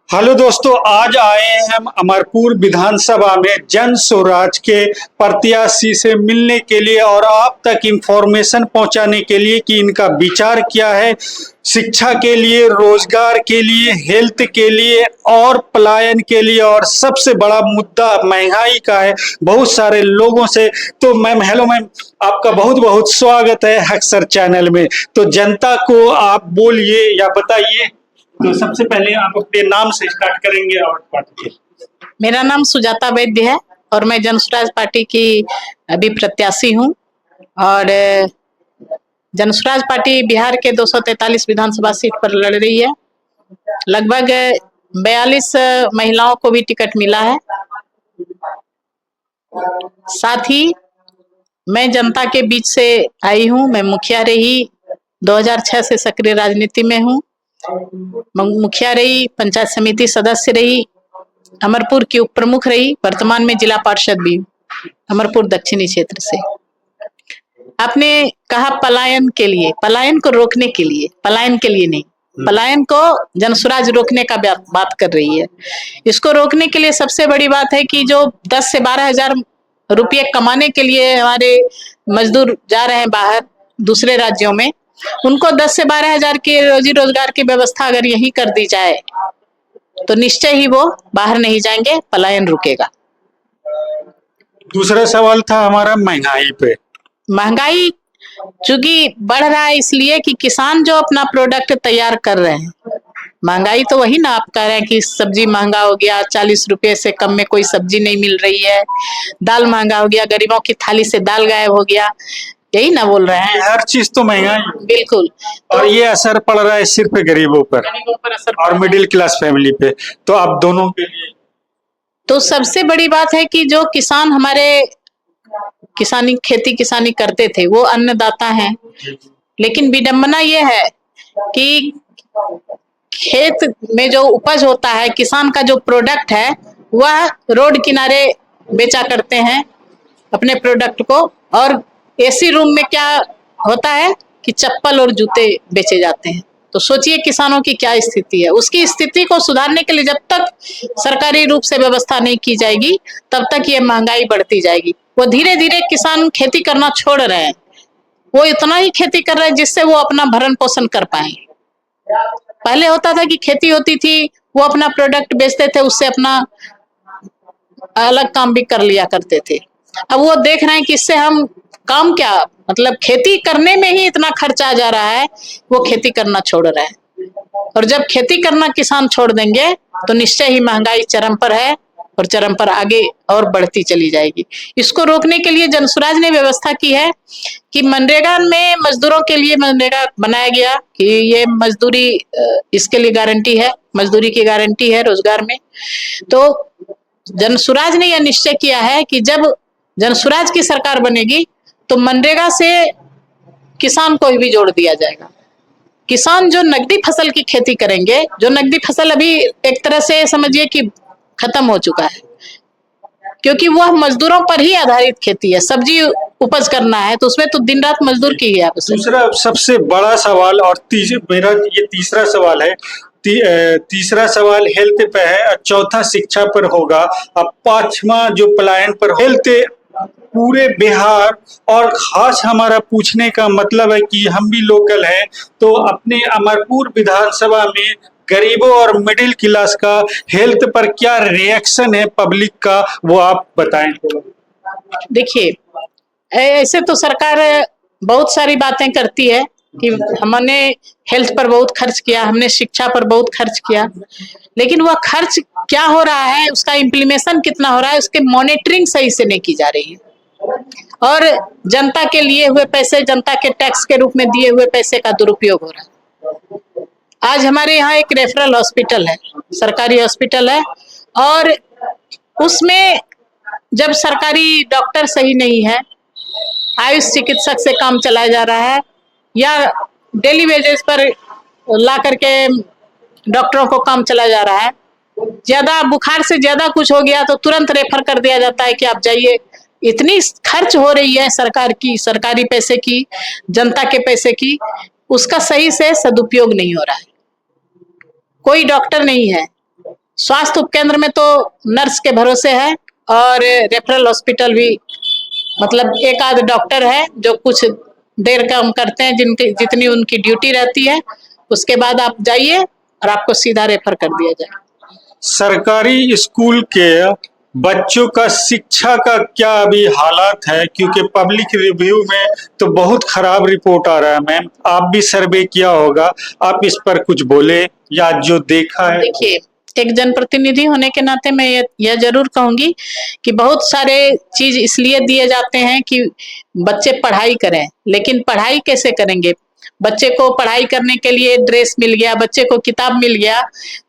Hello दोस्तों, आज आए हैं हम अमरपुर विधानसभा में जन स्वराज के प्रत्याशी से मिलने के लिए और आप तक इंफॉर्मेशन पहुंचाने के लिए कि इनका विचार क्या है शिक्षा के लिए, रोजगार के लिए, हेल्थ के लिए और पलायन के लिए। और सबसे बड़ा मुद्दा महंगाई का है बहुत सारे लोगों से। तो मैम, हेलो मैम, आपका बहुत बहुत स्वागत है हक्सर चैनल में। तो जनता को आप बोलिए या बताइए। तो सबसे पहले आप अपने नाम से स्टार्ट करेंगे और पार्टी के। मेरा नाम सुजाता वैद्य है और मैं जन स्वराज पार्टी की अभी प्रत्याशी हूँ। और जन स्वराज पार्टी बिहार के 243 विधानसभा सीट पर लड़ रही है। लगभग 42 महिलाओं को भी टिकट मिला है। साथ ही मैं जनता के बीच से आई हूँ। मैं मुखिया रही, 2006 से सक्रिय राजनीति में हूँ। मुखिया रही, पंचायत समिति सदस्य रही, अमरपुर की उप प्रमुख रही, वर्तमान में जिला पार्षद भी अमरपुर दक्षिणी क्षेत्र से। आपने कहा पलायन के लिए, पलायन को रोकने के लिए, पलायन के लिए नहीं, पलायन को जन स्वराज रोकने का बात कर रही है। इसको रोकने के लिए सबसे बड़ी बात है कि जो 10 से 12 हजार रुपये कमाने के लिए हमारे मजदूर जा रहे हैं बाहर दूसरे राज्यों में, उनको 10 से 12 हजार की रोजी रोजगार की व्यवस्था अगर यही कर दी जाए तो निश्चय ही वो बाहर नहीं जाएंगे, पलायन रुकेगा। दूसरा सवाल था हमारा महंगाई पे। महंगाई चूंकि बढ़ रहा है इसलिए कि किसान जो अपना प्रोडक्ट तैयार कर रहे हैं, महंगाई तो वही ना, आप कह रहे हैं कि सब्जी महंगा हो गया, 40 रुपए से कम में कोई सब्जी नहीं मिल रही है, दाल महंगा हो गया, गरीबों की थाली से दाल गायब हो गया, यही ना बोल रहे हैं। हर चीज तो महंगा है। बिल्कुल। और ये असर पड़ रहा है सिर्फ गरीबों पर असर और मिडिल क्लास फैमिली पे। तो आप दोनों के लिए तो सबसे बड़ी बात है कि जो किसान हमारे खेती किसानी करते थे वो अन्नदाता हैं, लेकिन विडंबना ये है कि खेत में जो उपज होता है, किसान का जो प्रोडक्ट है, वह रोड किनारे बेचा करते हैं अपने प्रोडक्ट को। और एसी रूम में क्या होता है कि चप्पल और जूते बेचे जाते हैं। तो सोचिए किसानों की क्या स्थिति है। उसकी स्थिति को सुधारने के लिए जब तक सरकारी रूप से व्यवस्था नहीं की जाएगी तब तक ये महंगाई बढ़ती जाएगी। वो धीरे धीरे किसान खेती करना छोड़ रहे हैं, वो इतना ही खेती कर रहे हैं जिससे वो अपना भरण पोषण कर पाए। पहले होता था कि खेती होती थी, वो अपना प्रोडक्ट बेचते थे, उससे अपना अलग काम भी कर लिया करते थे। अब वो देख रहे हैं कि इससे हम काम क्या, मतलब खेती करने में ही इतना खर्चा आ जा रहा है, वो खेती करना छोड़ रहे हैं। और जब खेती करना किसान छोड़ देंगे तो निश्चय ही महंगाई चरम पर है और चरम पर आगे और बढ़ती चली जाएगी। इसको रोकने के लिए जन स्वराज ने व्यवस्था की है कि मनरेगा में मजदूरों के लिए मनरेगा बनाया गया कि ये मजदूरी, इसके लिए गारंटी है, मजदूरी की गारंटी है रोजगार में। तो जन स्वराज ने यह निश्चय किया है कि जब जन स्वराज की सरकार बनेगी तो मनरेगा से किसान को भी जोड़ दिया जाएगा। किसान जो नकदी फसल की खेती करेंगे, जो नकदी फसल अभी एक तरह से समझिए कि खत्म हो चुका है, क्योंकि वह मजदूरों पर ही आधारित खेती है। सब्जी उपज करना है तो उसमें तो दिन रात मजदूर की ही आवश्यकता। दूसरा सबसे बड़ा सवाल और मेरा ये तीसरा सवाल है। तीसरा सवाल हेल्थ पे है और चौथा शिक्षा पर होगा। अब पांचवा जो पलायन पर, हेल्थ पूरे बिहार और खास हमारा पूछने का मतलब है कि हम भी लोकल हैं, तो अपने अमरपुर विधानसभा में गरीबों और मिडिल क्लास का हेल्थ पर क्या रिएक्शन है पब्लिक का, वो आप बताएं। तो देखिए, ऐसे तो सरकार बहुत सारी बातें करती है कि हमने हेल्थ पर बहुत खर्च किया, हमने शिक्षा पर बहुत खर्च किया, लेकिन वह खर्च क्या हो रहा है, उसका इम्प्लीमेशन कितना हो रहा है, उसके मॉनिटरिंग सही से नहीं की जा रही है। और जनता के लिए हुए पैसे, जनता के टैक्स के रूप में दिए हुए पैसे का दुरुपयोग हो रहा है। आज हमारे यहाँ एक रेफरल हॉस्पिटल है, सरकारी हॉस्पिटल है, और उसमें जब सरकारी डॉक्टर सही नहीं है, आयुष चिकित्सक से काम चलाया जा रहा है या डेली वेजेस पर ला करके डॉक्टरों को काम चलाया जा रहा है। ज्यादा बुखार से ज्यादा कुछ हो गया तो तुरंत रेफर कर दिया जाता है कि आप जाइए। इतनी खर्च हो रही है सरकार की, सरकारी पैसे की, जनता के पैसे की, उसका सही से सदुपयोग नहीं हो रहा है। कोई डॉक्टर नहीं है, स्वास्थ्य उपकेंद्र में तो नर्स के भरोसे है और रेफरल हॉस्पिटल भी मतलब एक आध डॉक्टर है जो कुछ देर काम करते हैं, जिनकी जितनी उनकी ड्यूटी रहती है, उसके बाद आप जाइए और आपको सीधा रेफर कर दिया जाए। सरकारी स्कूल के बच्चों का शिक्षा का क्या अभी हालात है, क्योंकि पब्लिक रिव्यू में तो बहुत खराब रिपोर्ट आ रहा है। मैम, आप भी सर्वे किया होगा, आप इस पर कुछ बोले या जो देखा है। देखिए, एक जनप्रतिनिधि होने के नाते मैं यह जरूर कहूंगी कि बहुत सारे चीज इसलिए दिए जाते हैं कि बच्चे पढ़ाई करें, लेकिन पढ़ाई कैसे करेंगे? बच्चे को पढ़ाई करने के लिए ड्रेस मिल गया, बच्चे को किताब मिल गया,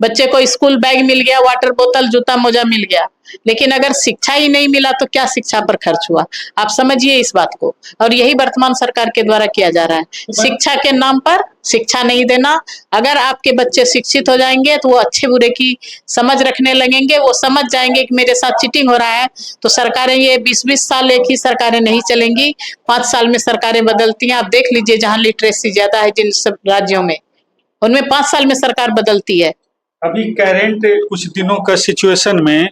बच्चे को स्कूल बैग मिल गया, वाटर बोतल, जूता मोजा मिल गया, लेकिन अगर शिक्षा ही नहीं मिला तो क्या शिक्षा पर खर्च हुआ? आप समझिए इस बात को। और यही वर्तमान सरकार के द्वारा किया जा रहा है। शिक्षा के नाम पर शिक्षा नहीं देना। अगर आपके बच्चे शिक्षित हो जाएंगे तो वो अच्छे बुरे की समझ रखने लगेंगे, वो समझ जाएंगे कि मेरे साथ चीटिंग हो रहा है। तो सरकारें ये 20-20 साल एक ही सरकारें नहीं चलेंगी, 5 साल में सरकारें बदलती हैं। आप देख लीजिए, जहां लिटरेसी ज्यादा है जिन सब राज्यों में, उनमें 5 साल में सरकार बदलती है। अभी करंट कुछ दिनों का सिचुएशन में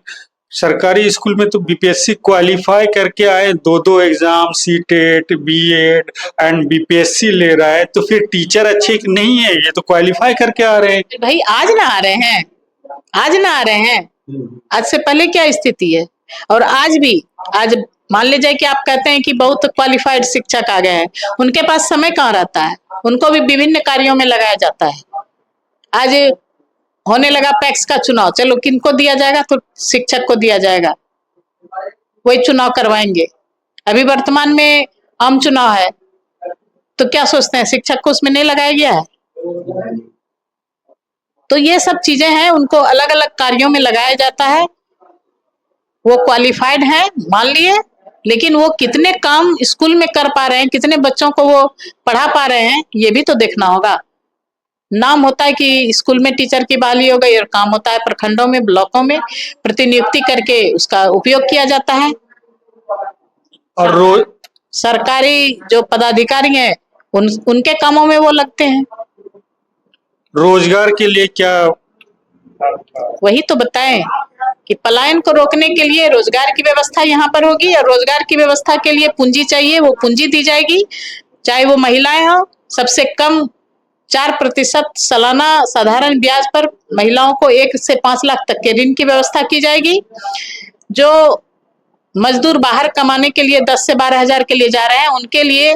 सरकारी स्कूल में तो बीपीएससी क्वालिफाई करके आए, 2-2 exam, CTET, BEd and BPSC ले रहा है, तो फिर टीचर अच्छे नहीं है, ये तो क्वालिफाई करके आ रहे हैं। भाई आज ना आ रहे हैं, आज ना आ रहे हैं, आज से पहले क्या स्थिति है? और आज भी, आज मान लीजिए कि आप कहते हैं कि बहुत क्वालिफाइड शिक्षक आ गए हैं, उनके पास समय कहाँ रहता है? उनको भी विभिन्न कार्यों में लगाया जाता है। आज होने लगा पैक्स का चुनाव, चलो किनको दिया जाएगा? तो शिक्षक को दिया जाएगा, वही चुनाव करवाएंगे। अभी वर्तमान में आम चुनाव है, तो क्या सोचते हैं शिक्षक को उसमें नहीं लगाया गया है? तो ये सब चीजें हैं, उनको अलग अलग कार्यों में लगाया जाता है। वो क्वालिफाइड हैं मान लिए, लेकिन वो कितने काम स्कूल में कर पा रहे हैं, कितने बच्चों को वो पढ़ा पा रहे हैं, ये भी तो देखना होगा। नाम होता है कि स्कूल में टीचर की बहाली हो गई, और काम होता है प्रखंडों में, ब्लॉकों में प्रतिनियुक्ति करके उसका उपयोग किया जाता है। और रोज सरकारी जो पदाधिकारी हैं उनके कामों में वो लगते हैं। रोजगार के लिए क्या? वही तो बताएं कि पलायन को रोकने के लिए रोजगार की व्यवस्था यहाँ पर होगी, और रोजगार की व्यवस्था के लिए पूंजी चाहिए, वो पूंजी दी जाएगी। चाहे वो महिलाएं हो, सबसे कम 4% सालाना साधारण ब्याज पर महिलाओं को 1 से 5 लाख तक के ऋण की व्यवस्था की जाएगी। जो मजदूर बाहर कमाने के लिए 10 से 12 हजार के लिए जा रहे हैं, उनके लिए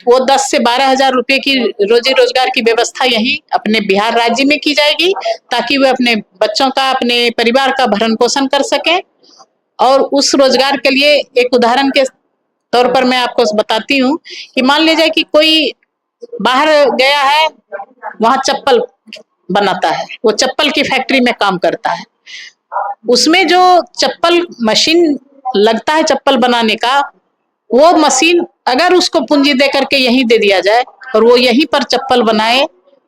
वो 10 से 12 हजार रुपए की रोजी रोजगार की व्यवस्था यही अपने बिहार राज्य में की जाएगी, ताकि वे अपने बच्चों का, अपने परिवार का भरण पोषण कर सकें। और उस रोजगार के लिए एक उदाहरण के तौर पर मैं आपको बताती हूँ कि मान लीजिए कि कोई बाहर गया है, वहां चप्पल बनाता है, वो चप्पल की फैक्ट्री में काम करता है, उसमें जो चप्पल मशीन लगता है चप्पल बनाने का, वो मशीन अगर उसको पूंजी दे करके यहीं दे दिया जाए और वो यहीं पर चप्पल बनाए,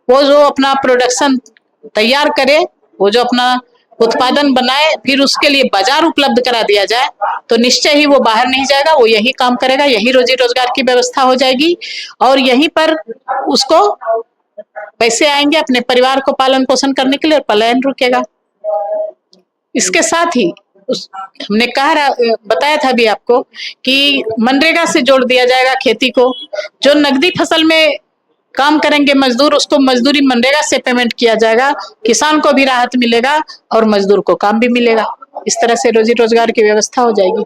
वो जो अपना प्रोडक्शन तैयार करे, वो जो अपना उत्पादन बनाए, फिर उसके लिए बाजार उपलब्ध करा दिया जाए, तो निश्चय ही वो बाहर नहीं जाएगा, वो यही काम करेगा, यही रोजी रोजगार की व्यवस्था हो जाएगी और यहीं पर उसको पैसे आएंगे अपने परिवार को पालन पोषण करने के लिए, और पलायन रुकेगा। इसके साथ ही हमने बताया था भी आपको कि मनरेगा से जोड़ दिया जाएगा खेती को। जो नगदी फसल में काम करेंगे मजदूर, उसको मजदूरी मनरेगा से पेमेंट किया जाएगा, किसान को भी राहत मिलेगा और मजदूर को काम भी मिलेगा। इस तरह से रोजी रोजगार की व्यवस्था हो जाएगी।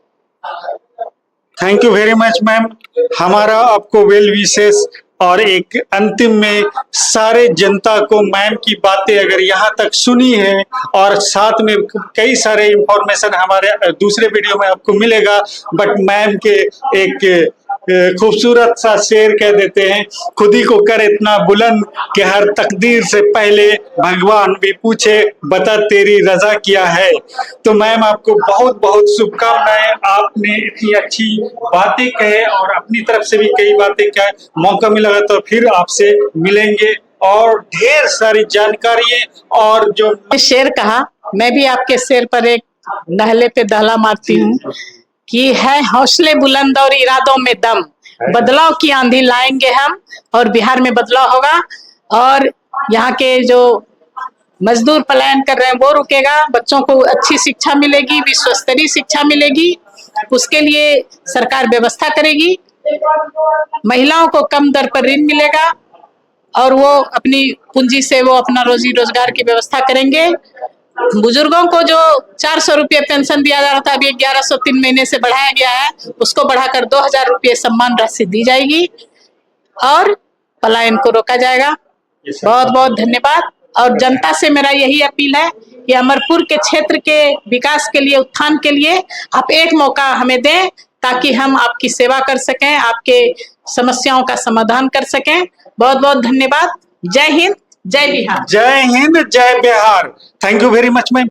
Thank you very much ma'am. हमारा आपको वेल विशेष। और एक अंतिम में सारे जनता को मैम की बातें अगर यहाँ तक सुनी है, और साथ में कई सारे इंफॉर्मेशन हमारे दूसरे वीडियो में आपको मिलेगा, बट मैम के एक खूबसूरत सा शेर कह देते हैं, खुद ही को कर इतना बुलंद कि हर तकदीर से पहले भगवान भी पूछे बता तेरी रजा क्या है। तो मैम आपको बहुत बहुत शुभकामनाएं, आपने इतनी अच्छी बातें कहे और अपनी तरफ से भी कई बातें कहे। मौका मिला तो फिर आपसे मिलेंगे और ढेर सारी जानकारी। और जो शेर कहा, मैं भी आपके शेर पर एक नहले पे दहला मारती हूँ कि है हौसले बुलंद और इरादों में दम, बदलाव की आंधी लाएंगे हम और बिहार में बदलाव होगा। और यहाँ के जो मजदूर पलायन कर रहे हैं वो रुकेगा, बच्चों को अच्छी शिक्षा मिलेगी, विश्व स्तरीय शिक्षा मिलेगी, उसके लिए सरकार व्यवस्था करेगी। महिलाओं को कम दर पर ऋण मिलेगा और वो अपनी पूंजी से वो अपना रोजी रोजगार की व्यवस्था करेंगे। बुजुर्गों को जो 400 रुपये पेंशन दिया जा रहा था, अभी 1100 3 महीने से बढ़ाया गया है, उसको बढ़ाकर 2000 रुपये सम्मान राशि दी जाएगी और पलायन को रोका जाएगा। बहुत बहुत धन्यवाद। और जनता से मेरा यही अपील है कि अमरपुर के क्षेत्र के विकास के लिए, उत्थान के लिए आप एक मौका हमें दें ताकि हम आपकी सेवा कर सकें, आपके समस्याओं का समाधान कर सकें। बहुत बहुत धन्यवाद। जय हिंद, जय बिहार। जय हिंद, जय Bihar. Thank you very much ma'am.